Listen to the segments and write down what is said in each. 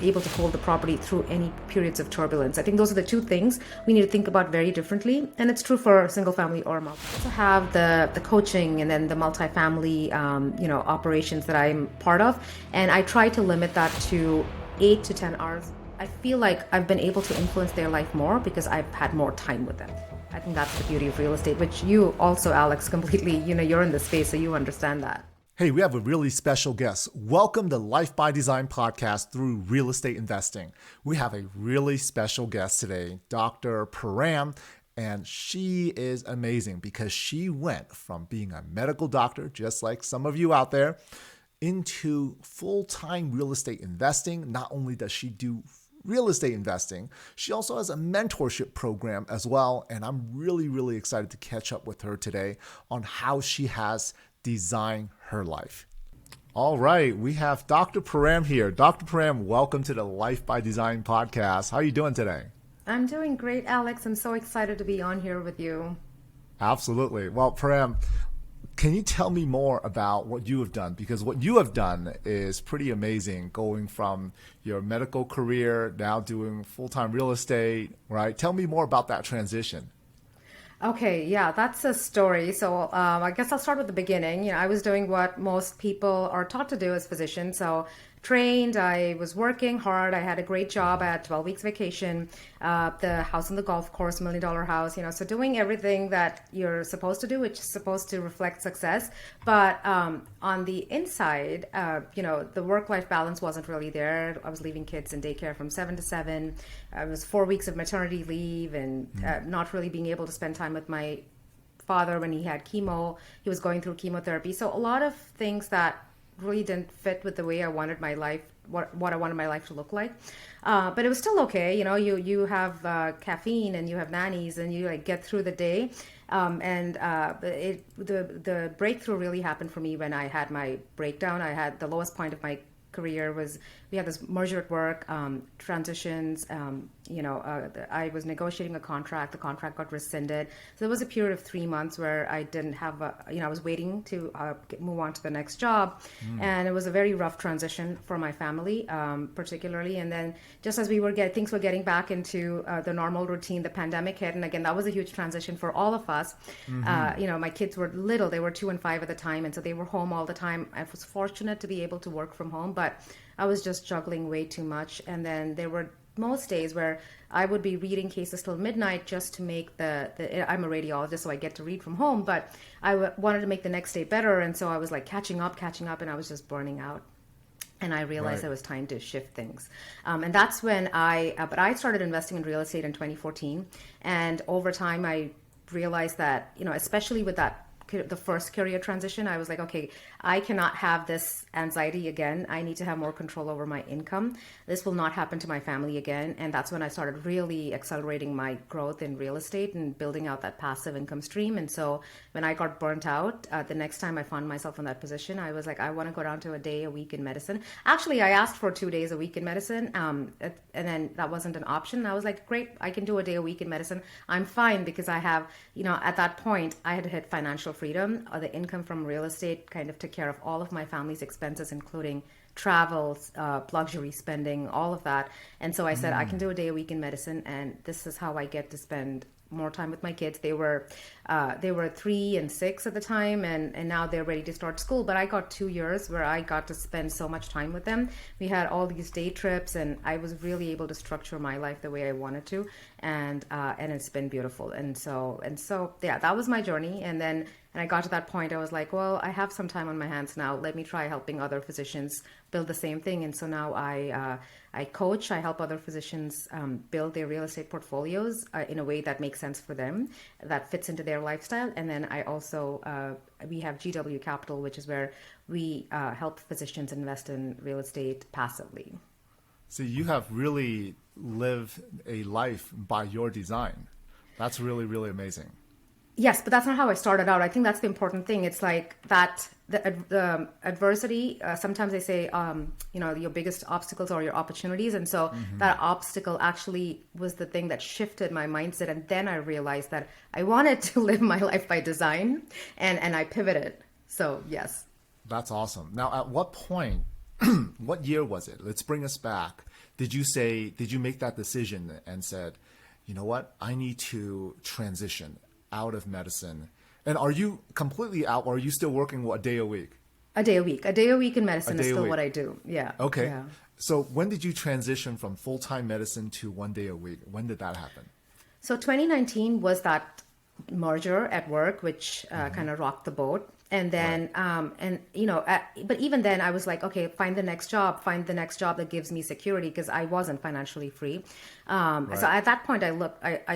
able to hold the property through any periods of turbulence. I think those are the two things we need to think about very differently. And it's true for single family or multi. We also have the coaching and then the multifamily, operations that I'm part of. And I try to limit that to 8 to 10 hours. I feel like I've been able to influence their life more because I've had more time with them. I think that's the beauty of real estate, which you also, Alex, completely, you're in the space, so you understand that. Hey, we have a really special guest. Welcome to Life by Design podcast through real estate investing. We have a really special guest today, Dr. Param, and she is amazing because she went from being a medical doctor, just like some of you out there, into full-time real estate investing. Not only does she do real estate investing, she also has a mentorship program as well. And I'm really excited to catch up with her today on how she has designed her life. All right, we have Dr. Param here. Dr. Param, welcome to the Life by Design podcast. How are you doing today? I'm doing great, Alex. I'm so excited to be on here with you. Absolutely. Well, Param, can you tell me more about what you have done? Because what you have done is pretty amazing, going from your medical career, now doing full-time real estate, right? Tell me more about that transition. Okay, yeah, that's a story. So I guess I'll start with the beginning. I was doing what most people are taught to do as physicians. So trained, I was working hard. I had a great job. I had 12 weeks vacation, the house on the golf course, $1 million house, so doing everything that you're supposed to do, which is supposed to reflect success. But on the inside, the work-life balance wasn't really there. I was leaving kids in daycare from 7 to 7. I was 4 weeks of maternity leave and not really being able to spend time with my father when he had chemo. He was going through chemotherapy. So a lot of things that really didn't fit with the way I wanted my life, what I wanted my life to look like. But it was still okay. You have caffeine and you have nannies and you get through the day. The breakthrough really happened for me when I had my breakdown. I had the lowest point of my career was, we had this merger at work, transitions, I was negotiating a contract, the contract got rescinded. So there was a period of 3 months where I didn't have, I was waiting to move on to the next job. And it was a very rough transition for my family, particularly. And then just as things were getting back into the normal routine, the pandemic hit. And again, that was a huge transition for all of us. My kids were little, they were 2 and 5 at the time. And so they were home all the time. I was fortunate to be able to work from home, but I was just juggling way too much. And then there were most days where I would be reading cases till midnight just to make I'm a radiologist, so I get to read from home, but I wanted to make the next day better. And so I was catching up, and I was just burning out. And I realized it was time to shift things. And that's when I started investing in real estate in 2014. And over time, I realized that, especially with the first career transition, I was like, okay, I cannot have this anxiety again. I need to have more control over my income. This will not happen to my family again. And that's when I started really accelerating my growth in real estate and building out that passive income stream. And so when I got burnt out, the next time I found myself in that position, I was like, I want to go down to a day a week in medicine. Actually, I asked for 2 days a week in medicine, and then that wasn't an option. I was like, great, I can do a day a week in medicine. I'm fine because I have, at that point, I had hit financial freedom. The income from real estate kind of took care of all of my family's expenses, including travels, luxury spending, all of that. And so I said, I can do a day a week in medicine, and this is how I get to spend more time with my kids. They were 3 and 6 at the time, and now they're ready to start school. But I got 2 years where I got to spend so much time with them. We had all these day trips, and I was really able to structure my life the way I wanted to, and it's been beautiful. And so yeah, that was my journey. And I got to that point, I was like, well, I have some time on my hands now. Let me try helping other physicians build the same thing. And so now I coach, I help other physicians build their real estate portfolios in a way that makes sense for them, that fits into their lifestyle. And then I also, we have GW Capital, which is where we help physicians invest in real estate passively. So you have really lived a life by your design. That's really amazing. Yes, but that's not how I started out. I think that's the important thing. It's like that the adversity, sometimes they say, your biggest obstacles are your opportunities. And so that obstacle actually was the thing that shifted my mindset. And then I realized that I wanted to live my life by design, and I pivoted. So yes. That's awesome. Now, at what point, what year was it? Let's bring us back did you make that decision and said, you know what, I need to transition out of medicine? And are you completely out, or are you still working a day a week? A day a week. A day a week in medicine A is day a still week. what I do. Yeah. Okay. Yeah. So when did you transition from full-time medicine to 1 day a week? When did that happen? So 2019 was that merger at work, which kind of rocked the boat. And then, but even then I was like, okay, find the next job that gives me security, because I wasn't financially free. So at that point I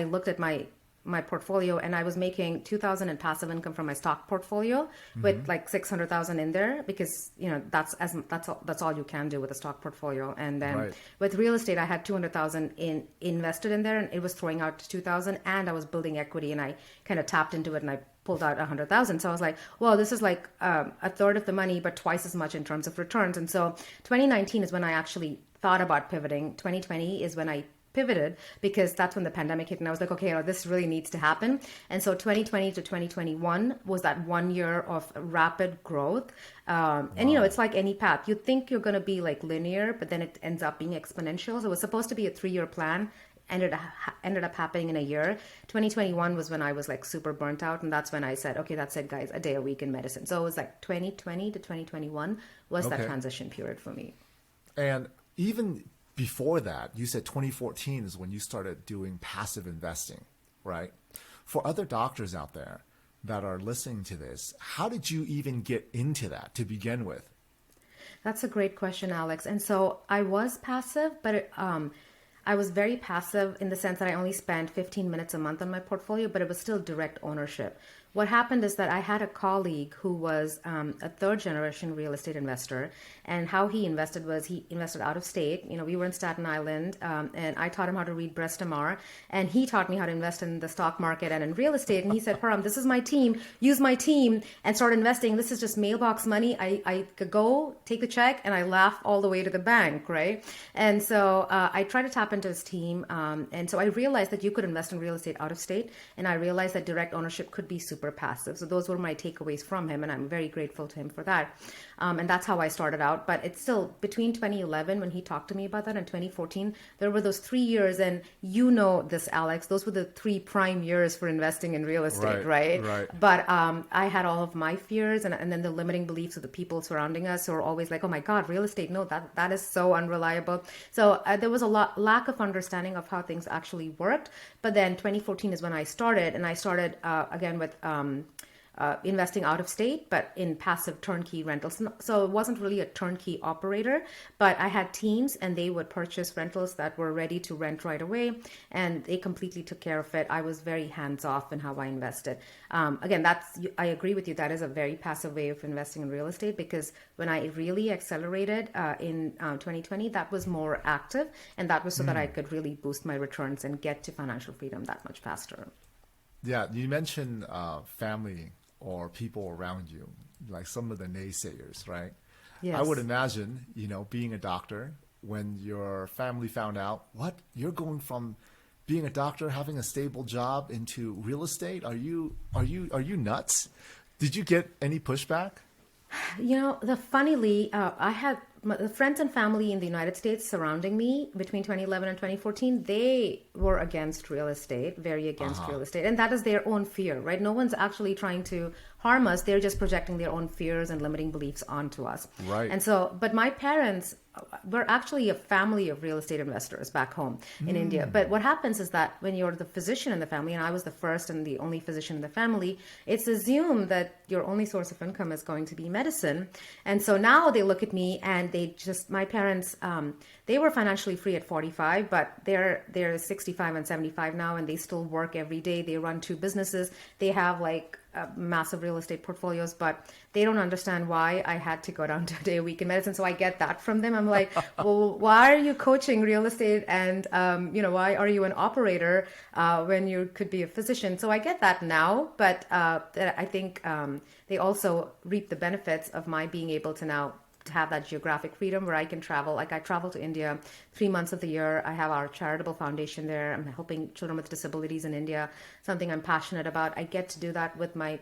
looked at my portfolio, and I was making 2,000 in passive income from my stock portfolio with like 600,000 in there, because that's all you can do with a stock portfolio. And then with real estate, I had 200,000 invested in there, and it was throwing out 2,000, and I was building equity, and I kind of tapped into it, and I pulled out 100,000. So I was like, well, this is like a third of the money, but twice as much in terms of returns. And so 2019 is when I actually thought about pivoting. 2020 is when I pivoted, because that's when the pandemic hit, and I was like, okay, this really needs to happen. And so 2020 to 2021 was that 1 year of rapid growth. And it's like any path. You think you're going to be like linear, but then it ends up being exponential. So it was supposed to be a 3-year plan. Ended up happening in a year. 2021 was when I was like super burnt out, and that's when I said, okay, that's it, guys, a day a week in medicine. So it was like 2020 to 2021 was that transition period for me. And even before that, you said 2014 is when you started doing passive investing, right? For other doctors out there that are listening to this, how did you even get into that to begin with? That's a great question, Alex. And so I was passive, but I was very passive in the sense that I only spent 15 minutes a month on my portfolio, but it was still direct ownership. What happened is that I had a colleague who was a third generation real estate investor, and how he invested was he invested out of state. We were in Staten Island, and I taught him how to read Breast MR, and he taught me how to invest in the stock market and in real estate. And he said, Param, this is my team, use my team and start investing. This is just mailbox money. I could go take the check and I laugh all the way to the bank, right? And so I tried to tap into his team. And so I realized that you could invest in real estate out of state, and I realized that direct ownership could be super passive. So those were my takeaways from him, and I'm very grateful to him for that. And that's how I started out. But it's still between 2011 when he talked to me about that and 2014, there were those 3 years, and you know this, Alex, those were the 3 prime years for investing in real estate, right? But I had all of my fears and then the limiting beliefs of the people surrounding us who are always like, oh my God, real estate, no, that is so unreliable. So there was a lack of understanding of how things actually worked. But then 2014 is when I started, and I started again with investing out of state, but in passive turnkey rentals. So it wasn't really a turnkey operator, but I had teams, and they would purchase rentals that were ready to rent right away, and they completely took care of it. I was very hands-off in how I invested. Again, I agree with you. That is a very passive way of investing in real estate, because when I really accelerated in 2020, that was more active, and that was so that I could really boost my returns and get to financial freedom that much faster. Yeah, you mentioned family or people around you, like some of the naysayers, right? Yes. I would imagine, being a doctor, when your family found out, what, you're going from being a doctor, having a stable job, into real estate? Are you nuts? Did you get any pushback? Funnily, I had the friends and family in the United States surrounding me between 2011 and 2014, they were against real estate, very against real estate. And that is their own fear, right? No one's actually trying to harm us. They're just projecting their own fears and limiting beliefs onto us. Right. And so, but my parents were actually a family of real estate investors back home in India. But what happens is that when you're the physician in the family, and I was the first and the only physician in the family, it's assumed that your only source of income is going to be medicine. And so now they look at me, and my parents, they were financially free at 45, but they're 65 and 75 now, and they still work every day. They run 2 businesses. They have like massive real estate portfolios, but they don't understand why I had to go down to a day a week in medicine. So I get that from them. I'm like, well, why are you coaching real estate? And, why are you an operator when you could be a physician? So I get that now, but I think they also reap the benefits of my being able to now to have that geographic freedom where I can travel. Like I travel to India 3 months of the year. I have our charitable foundation there. I'm helping children with disabilities in India, something I'm passionate about. I get to do that with my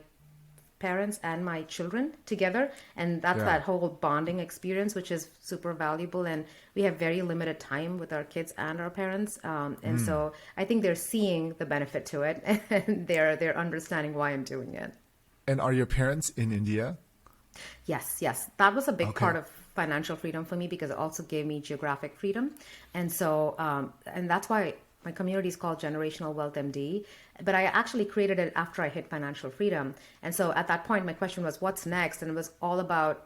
parents and my children together. And that's Yeah. that whole bonding experience, which is super valuable. And we have very limited time with our kids and our parents. And so I think they're seeing the benefit to it and they're understanding why I'm doing it. And are your parents in India? Yes, yes. That was a big Okay. part of financial freedom for me because it also gave me geographic freedom. And so, and that's why my community is called Generational Wealth MD. But I actually created it after I hit financial freedom. And so at that point, my question was, what's next? And it was all about,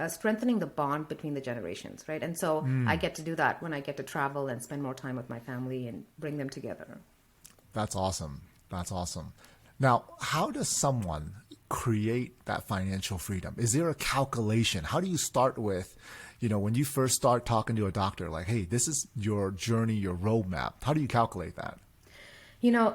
strengthening the bond between the generations, right? And so I get to do that when I get to travel and spend more time with my family and bring them together. That's awesome. That's awesome. Now, how does someone create that financial freedom? Is there a calculation? How do you start with, when you first start talking to a doctor, like, hey, this is your journey, your roadmap. How do you calculate that?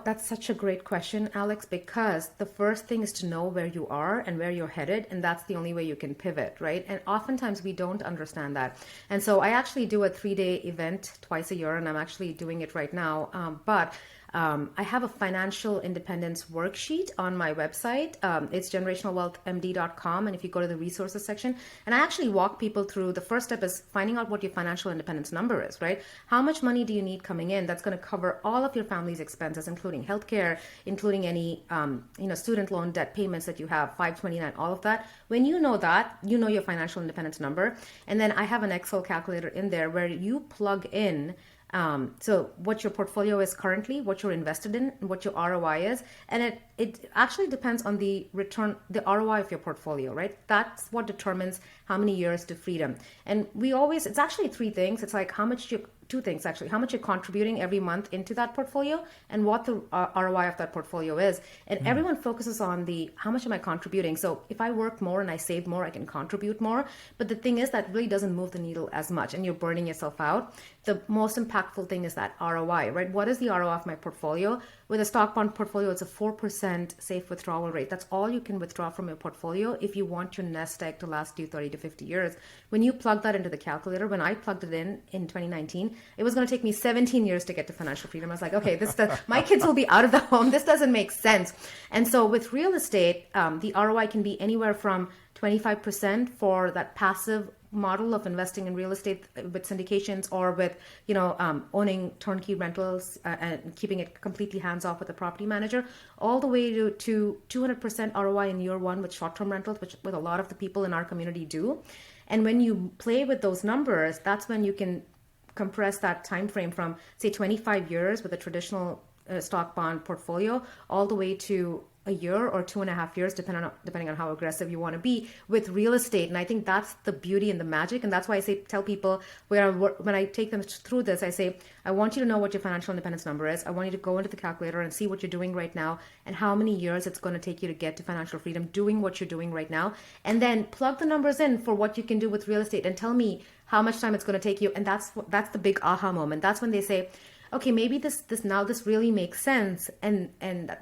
That's such a great question, Alex, because the first thing is to know where you are and where you're headed, and that's the only way you can pivot, right? And oftentimes we don't understand that. And so I actually do a 3-day event twice a year, and I'm actually doing it right now. But I have a financial independence worksheet on my website. It's generationalwealthmd.com. And if you go to the resources section, and I actually walk people through, the first step is finding out what your financial independence number is, right? How much money do you need coming in that's going to cover all of your family's expenses, including healthcare, including any, student loan debt payments that you have, 529, all of that. When you know that, you know your financial independence number. And then I have an Excel calculator in there where you plug in so what your portfolio is currently, what you're invested in, and what your ROI is. And it actually depends on the return, the ROI of your portfolio, right? That's what determines how many years to freedom. And it's actually three things. It's like two things actually, how much you're contributing every month into that portfolio and what the ROI of that portfolio is. And everyone focuses on how much am I contributing? So if I work more and I save more, I can contribute more. But the thing is that really doesn't move the needle as much and you're burning yourself out. The most impactful thing is that ROI, right? What is the ROI of my portfolio? With a stock bond portfolio, it's a 4% safe withdrawal rate. That's all you can withdraw from your portfolio if you want your nest egg to last you 30 to 50 years. When you plug that into the calculator, when I plugged it in 2019, it was going to take me 17 years to get to financial freedom. I was like, okay, my kids will be out of the home. This doesn't make sense. And so with real estate, the ROI can be anywhere from 25% for that passive model of investing in real estate with syndications or with owning turnkey rentals and keeping it completely hands off with a property manager, all the way to 200% ROI in year one with short-term rentals, which with a lot of the people in our community do. And when you play with those numbers, that's when you can compress that time frame from say 25 years with a traditional stock bond portfolio all the way to a year or 2.5 years, depending on how aggressive you want to be with real estate. And I think that's the beauty and the magic. And that's why tell people when I take them through this, I say, I want you to know what your financial independence number is. I want you to go into the calculator and see what you're doing right now and how many years it's going to take you to get to financial freedom doing what you're doing right now. And then plug the numbers in for what you can do with real estate and tell me how much time it's going to take you. And that's the big aha moment. That's when they say, okay, maybe this really makes sense, and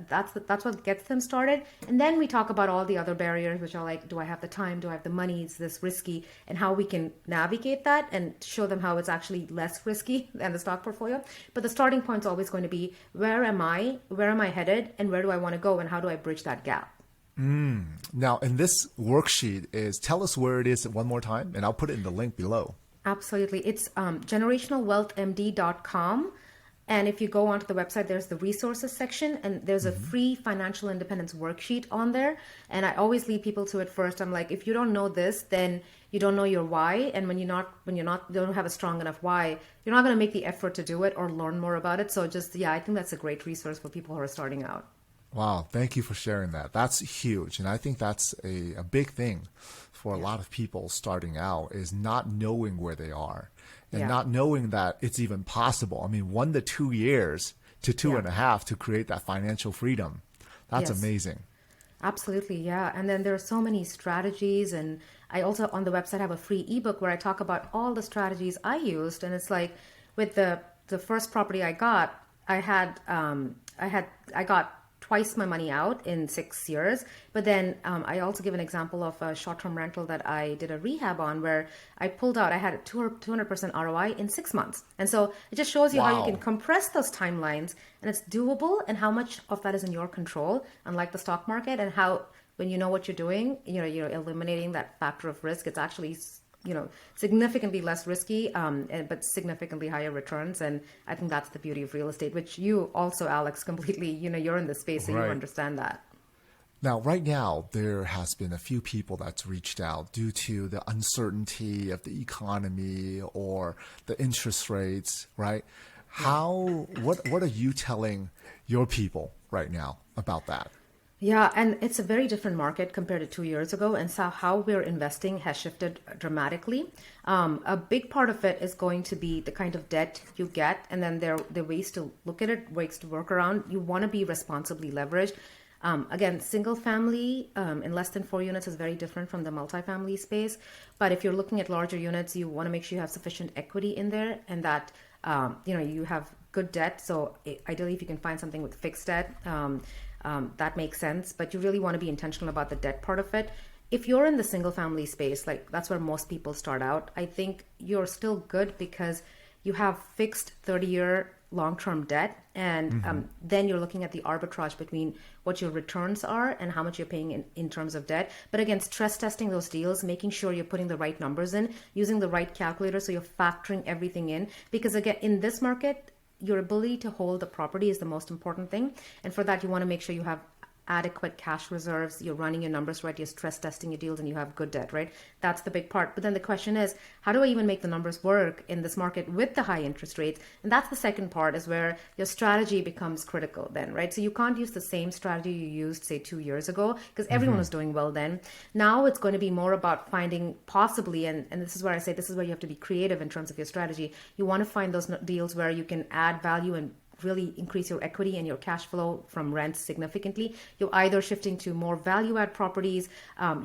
that's what gets them started. And then we talk about all the other barriers, which are like, do I have the time? Do I have the money? Is this risky? And how we can navigate that and show them how it's actually less risky than the stock portfolio. But the starting point is always going to be, where am I headed, and where do I want to go, and how do I bridge that gap? Now, in this worksheet tell us where it is one more time, and I'll put it in the link below. Absolutely. It's generationalwealthmd.com. And if you go onto the website, there's the resources section and there's a free financial independence worksheet on there. And I always lead people to it first. I'm like, if you don't know this, then you don't know your why. And when you don't have a strong enough why, you're not going to make the effort to do it or learn more about it. So I think that's a great resource for people who are starting out. Wow. Thank you for sharing that. That's huge. And I think that's a big thing for a lot of people starting out, is not knowing where they are. And not knowing that it's even possible. I mean, 1 to 2 years to 2.5 to create that financial freedom. That's amazing. Absolutely. Yeah. And then there are so many strategies. And I also on the website have a free ebook where I talk about all the strategies I used. And it's like with the first property I got, I got twice my money out in 6 years. But then I also give an example of a short-term rental that I did a rehab on where I pulled out, I had a 200% ROI in 6 months. And so it just shows you how you can compress those timelines, and it's doable, and how much of that is in your control, unlike the stock market, and how when you know what you're doing, you're eliminating that factor of risk. It's actually significantly less risky, but significantly higher returns. And I think that's the beauty of real estate, which you also, Alex, completely, you're in the space, so you understand that. Now, right now, there has been a few people that's reached out due to the uncertainty of the economy or the interest rates, right? What are you telling your people right now about that? Yeah, and it's a very different market compared to 2 years ago. And so how we're investing has shifted dramatically. A big part of it is going to be the kind of debt you get. And then there are ways to look at it, ways to work around. You want to be responsibly leveraged. Again, single family in less than 4 units is very different from the multifamily space. But if you're looking at larger units, you want to make sure you have sufficient equity in there, and that you have good debt. So ideally, if you can find something with fixed debt, that makes sense, but you really want to be intentional about the debt part of it. If you're in the single family space, like that's where most people start out, I think you're still good because you have fixed 30-year long-term debt. And then you're looking at the arbitrage between what your returns are and how much you're paying in terms of debt. But again, stress testing those deals, making sure you're putting the right numbers in, using the right calculator so you're factoring everything in. Because again, in this market, your ability to hold the property is the most important thing. And for that, you want to make sure you have adequate cash reserves, you're running your numbers right, you're stress testing your deals, and you have good debt, right? That's the big part. But then the question is, how do I even make the numbers work in this market with the high interest rates? And that's the second part, is where your strategy becomes critical then, right? So you can't use the same strategy you used, say, 2 years ago, because everyone was doing well then. Now it's going to be more about finding possibly, and this is where I say this is where you have to be creative in terms of your strategy. You want to find those deals where you can add value and really increase your equity and your cash flow from rents significantly. You're either shifting to more value add properties.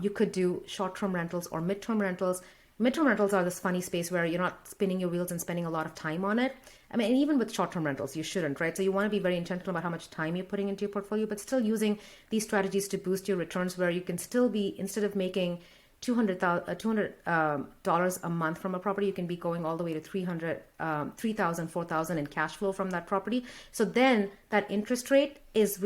You could do short-term rentals or mid-term rentals. Mid-term rentals are this funny space where you're not spinning your wheels and spending a lot of time on it. I mean, even with short-term rentals, you shouldn't, right? So you want to be very intentional about how much time you're putting into your portfolio, but still using these strategies to boost your returns, where you can still be, instead of making $200 a month from a property, you can be going all the way to $3,000, $4,000 in cash flow from that property. So then that interest rate is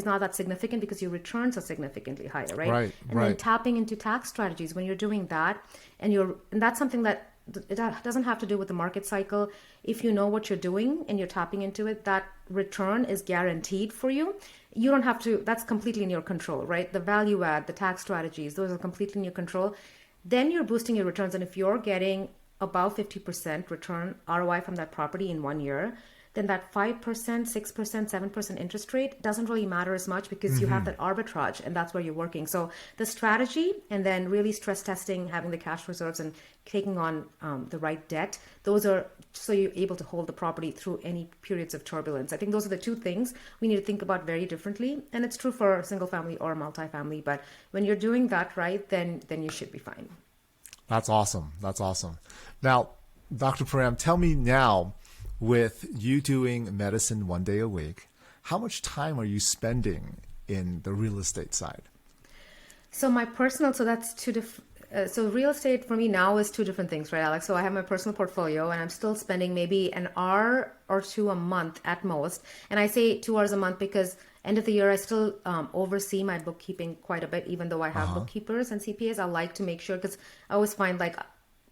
not that significant because your returns are significantly higher, right? Then tapping into tax strategies when you're doing that, and that's something that it doesn't have to do with the market cycle. If you know what you're doing and you're tapping into it, that return is guaranteed for you. You don't have to, that's completely in your control, right? The value add, the tax strategies, those are completely in your control. Then you're boosting your returns. And if you're getting above 50% return ROI from that property in 1 year, then that 5%, 6%, 7% interest rate doesn't really matter as much, because you have that arbitrage, and that's where you're working. So the strategy, and then really stress testing, having the cash reserves, and taking on the right debt, those are so you're able to hold the property through any periods of turbulence. I think those are the two things we need to think about very differently. And it's true for single family or multifamily. But when you're doing that right, then you should be fine. That's awesome. That's awesome. Now, Dr. Param, tell me now, with you doing medicine 1 day a week, how much time are you spending in the real estate side? So that's two different. So real estate for me now is two different things, right, Alex? So I have my personal portfolio, and I'm still spending maybe an hour or two a month at most. And I say 2 hours a month because end of the year, I still oversee my bookkeeping quite a bit, even though I have bookkeepers and CPAs. I like to make sure, because I always find like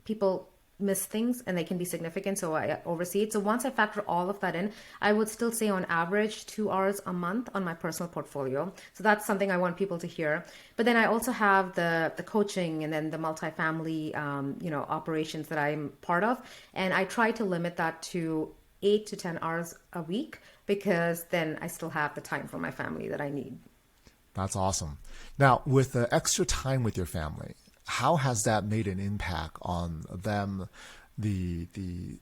people miss things and they can be significant, so I oversee it. So once I factor all of that in, I would still say on average 2 hours a month on my personal portfolio. So that's something I want people to hear. But then I also have the coaching, and then the multifamily operations that I'm part of, and I try to limit that to 8 to 10 hours a week, because then I still have the time for my family that I need. That's awesome. Now, with the extra time with your family, how has that made an impact on them, the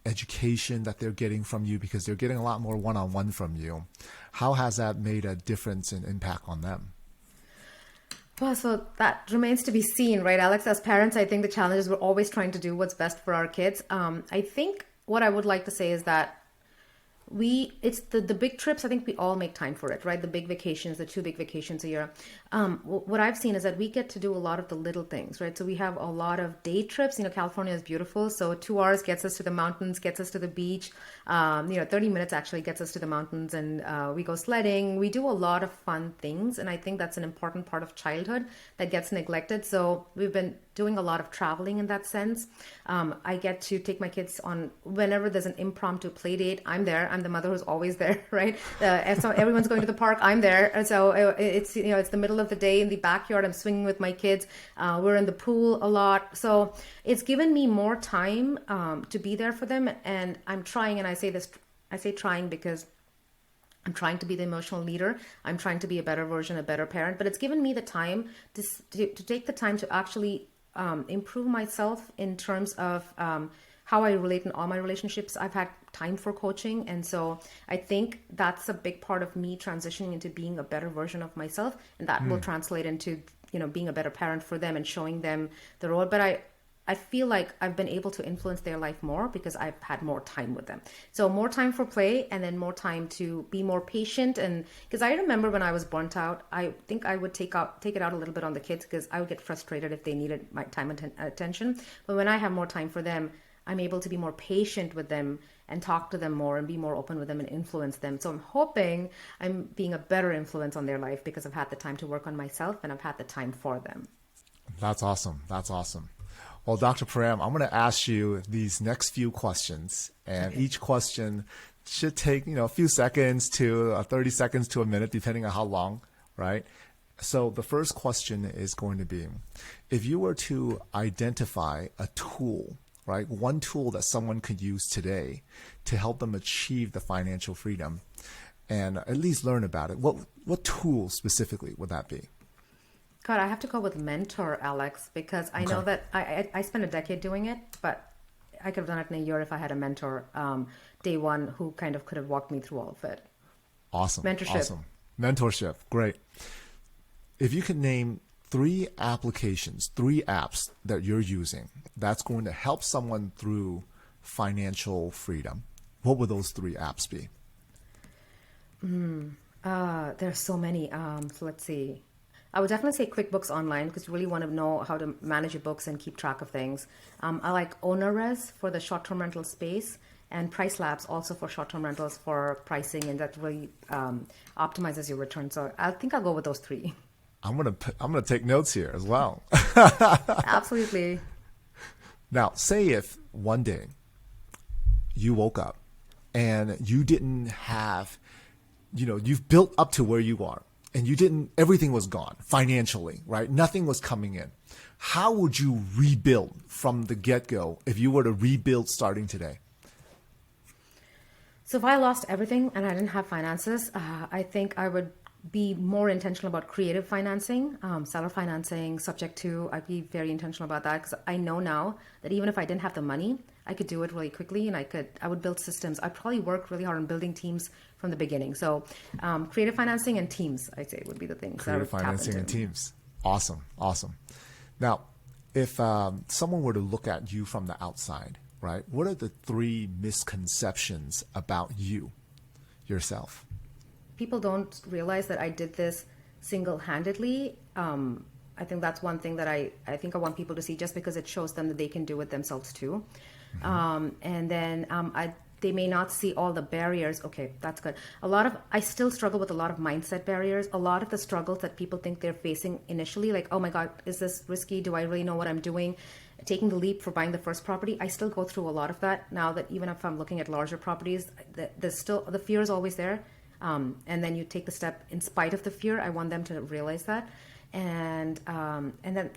education that they're getting from you, because they're getting a lot more one-on-one from you? How has that made a difference and impact on them? Well, so that remains to be seen, right, Alex? As parents, I think the challenge is we're always trying to do what's best for our kids. I think what I would like to say is that It's the big trips. I think we all make time for it, right? The big vacations, the two big vacations a year. What I've seen is that we get to do a lot of the little things, right? So we have a lot of day trips. California is beautiful, so 2 hours gets us to the mountains, gets us to the beach. 30 minutes actually gets us to the mountains, and we go sledding. We do a lot of fun things, and I think that's an important part of childhood that gets neglected. So we've been doing a lot of traveling in that sense. I get to take my kids on whenever there's an impromptu play date. I'm there. I'm the mother who's always there, right? So everyone's going to the park. I'm there. And so it's it's the middle of the day in the backyard. I'm swinging with my kids. We're in the pool a lot. So it's given me more time to be there for them. And I'm trying, and I say trying because I'm trying to be the emotional leader. I'm trying to be a better version, a better parent. But it's given me the time to take the time to actually improve myself in terms of how I relate in all my relationships. I've had time for coaching. And so I think that's a big part of me transitioning into being a better version of myself. And that will translate into, being a better parent for them and showing them the role. But I feel like I've been able to influence their life more because I've had more time with them. So more time for play, and then more time to be more patient. And because I remember when I was burnt out, I think I would take it out a little bit on the kids because I would get frustrated if they needed my time and attention. But when I have more time for them, I'm able to be more patient with them and talk to them more and be more open with them and influence them. So I'm hoping I'm being a better influence on their life because I've had the time to work on myself and I've had the time for them. That's awesome. That's awesome. Well, Dr. Param, I'm going to ask you these next few questions, and each question should take, a few seconds to 30 seconds to a minute, depending on how long, right? So the first question is going to be, if you were to identify a tool, right, one tool that someone could use today to help them achieve the financial freedom and at least learn about it, what tool specifically would that be? God, I have to go with mentor, Alex, because I know that I spent a decade doing it, but I could have done it in a year if I had a mentor day one who kind of could have walked me through all of it. Awesome. Mentorship. Awesome. Mentorship. Great. If you could name 3 applications, 3 apps that you're using that's going to help someone through financial freedom, what would those 3 apps be? There's so many. So let's see. I would definitely say QuickBooks Online because you really want to know how to manage your books and keep track of things. I like OwnerRes for the short-term rental space, and Price Labs also for short-term rentals for pricing, and that really optimizes your return. So I think I'll go with those 3. I'm gonna take notes here as well. Absolutely. Now, say if one day you woke up and you didn't have, you've built up to where you are, and everything was gone financially, right? Nothing was coming in. How would you rebuild from the get-go if you were to rebuild starting today? So if I lost everything and I didn't have finances, I think I would be more intentional about creative financing, seller financing, subject to. I'd be very intentional about that because I know now that even if I didn't have the money, I could do it really quickly, and I would build systems. I'd probably work really hard on building teams from the beginning. So creative financing and teams, I'd say, would be the things. Creative financing and teams. Awesome. Awesome. Now, if someone were to look at you from the outside, right, what are the 3 misconceptions about you, yourself? People don't realize that I did this single-handedly. I think that's one thing that I think I want people to see, just because it shows them that they can do it themselves too. And then they may not see all the barriers. Okay, that's good. I still struggle with a lot of mindset barriers. A lot of the struggles that people think they're facing initially, like, oh my God, is this risky? Do I really know what I'm doing? Taking the leap for buying the first property. I still go through a lot of that now, that even if I'm looking at larger properties, the fear is always there. And then you take the step in spite of the fear. I want them to realize that. And then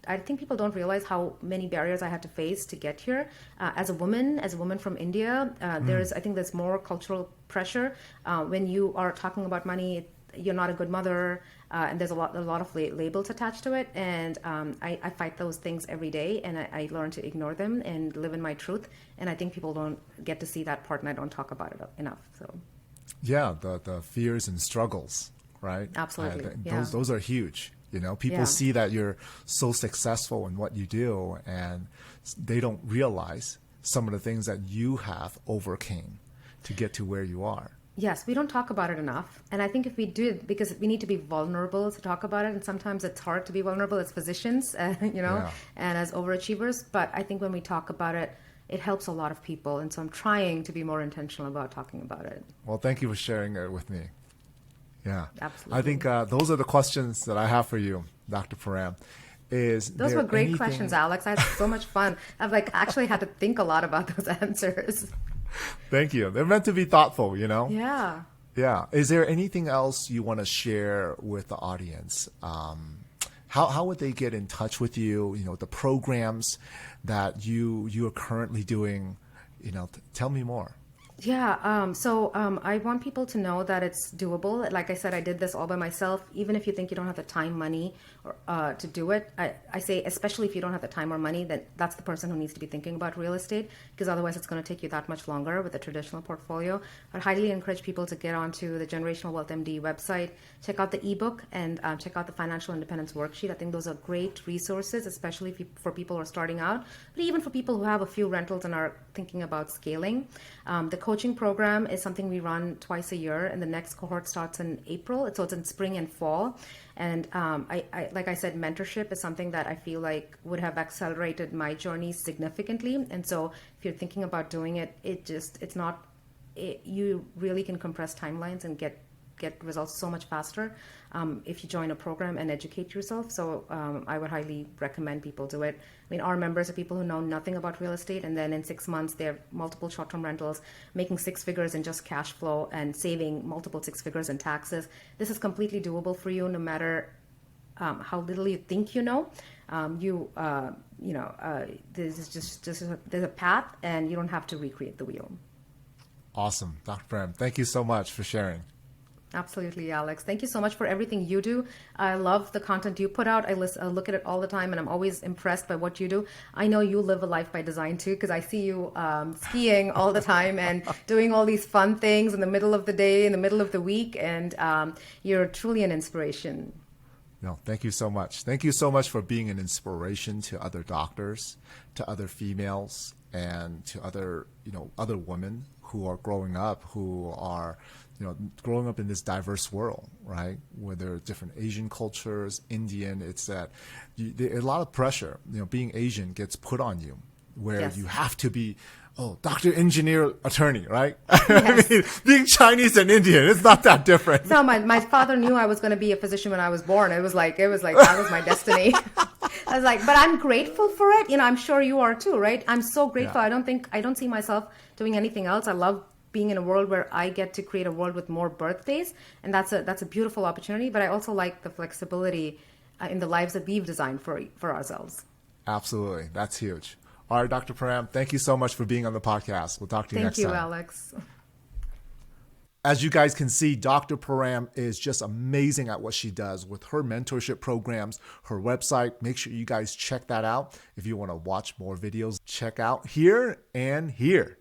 I think people don't realize how many barriers I had to face to get here. As a woman from India, I think there's more cultural pressure. When you are talking about money, you're not a good mother, and there's a lot of labels attached to it. And I fight those things every day, and I learn to ignore them and live in my truth. And I think people don't get to see that part, and I don't talk about it enough. So. Yeah, the fears and struggles, right? Absolutely. Those are huge. People see that you're so successful in what you do, and they don't realize some of the things that you have overcame to get to where you are. Yes, we don't talk about it enough. And I think if we do, because we need to be vulnerable to talk about it, and sometimes it's hard to be vulnerable as physicians, Yeah. and as overachievers. But I think when we talk about it, it helps a lot of people. And so I'm trying to be more intentional about talking about it. Well, thank you for sharing it with me. Yeah. Absolutely. I think those are the questions that I have for you, Dr. Param. Those were great questions, Alex. I had so much fun. I've actually had to think a lot about those answers. Thank you. They're meant to be thoughtful, Yeah. Yeah. Is there anything else you want to share with the audience? How would they get in touch with you? The programs that you are currently doing. Tell me more. Yeah, so I want people to know that it's doable. Like I said, I did this all by myself. Even if you think you don't have the time, money to do it, I say, especially if you don't have the time or money, then that's the person who needs to be thinking about real estate, because otherwise it's going to take you that much longer with a traditional portfolio. I'd highly encourage people to get onto the Generational Wealth MD website, check out the ebook, and check out the Financial Independence Worksheet. I think those are great resources, especially for people who are starting out, but even for people who have a few rentals and are thinking about scaling. The coaching program is something we run twice a year, and the next cohort starts in April. So it's in spring and fall. And I like I said, mentorship is something that I feel like would have accelerated my journey significantly. And so if you're thinking about doing it, you really can compress timelines and get results so much faster if you join a program and educate yourself. So I would highly recommend people do it. I mean, our members are people who know nothing about real estate, and then in 6 months they have multiple short-term rentals, making 6 figures in just cash flow and saving multiple 6 figures in taxes. This is completely doable for you, no matter how little you think you know. There's a path, and you don't have to recreate the wheel. Awesome, Dr. Prem. Thank you so much for sharing. Absolutely, Alex. Thank you so much for everything you do. I love the content you put out. I look at it all the time, and I'm always impressed by what you do. I know you live a life by design too, because I see you skiing all the time and doing all these fun things in the middle of the day, in the middle of the week, and you're truly an inspiration. No, thank you so much. Thank you so much for being an inspiration to other doctors, to other females, and to other women who are growing up, who are growing up in this diverse world, right? Where there are different Asian cultures, Indian. It's that a lot of pressure. Being Asian gets put on you, where Yes. you have to be, doctor, engineer, attorney, right? Yes. I mean, being Chinese and Indian, it's not that different. No, my father knew I was going to be a physician when I was born. It was like that was my destiny. I was like, but I'm grateful for it. I'm sure you are too, right? I'm so grateful. Yeah. I don't see myself doing anything else. I love being in a world where I get to create a world with more birthdays, and that's a beautiful opportunity. But I also like the flexibility in the lives that we've designed for ourselves. Absolutely. That's huge. All right, Dr. Param, thank you so much for being on the podcast. We'll talk to you next time. Thank you, Alex. As you guys can see, Dr. Param is just amazing at what she does with her mentorship programs, her website. Make sure you guys check that out. If you want to watch more videos, check out here and here.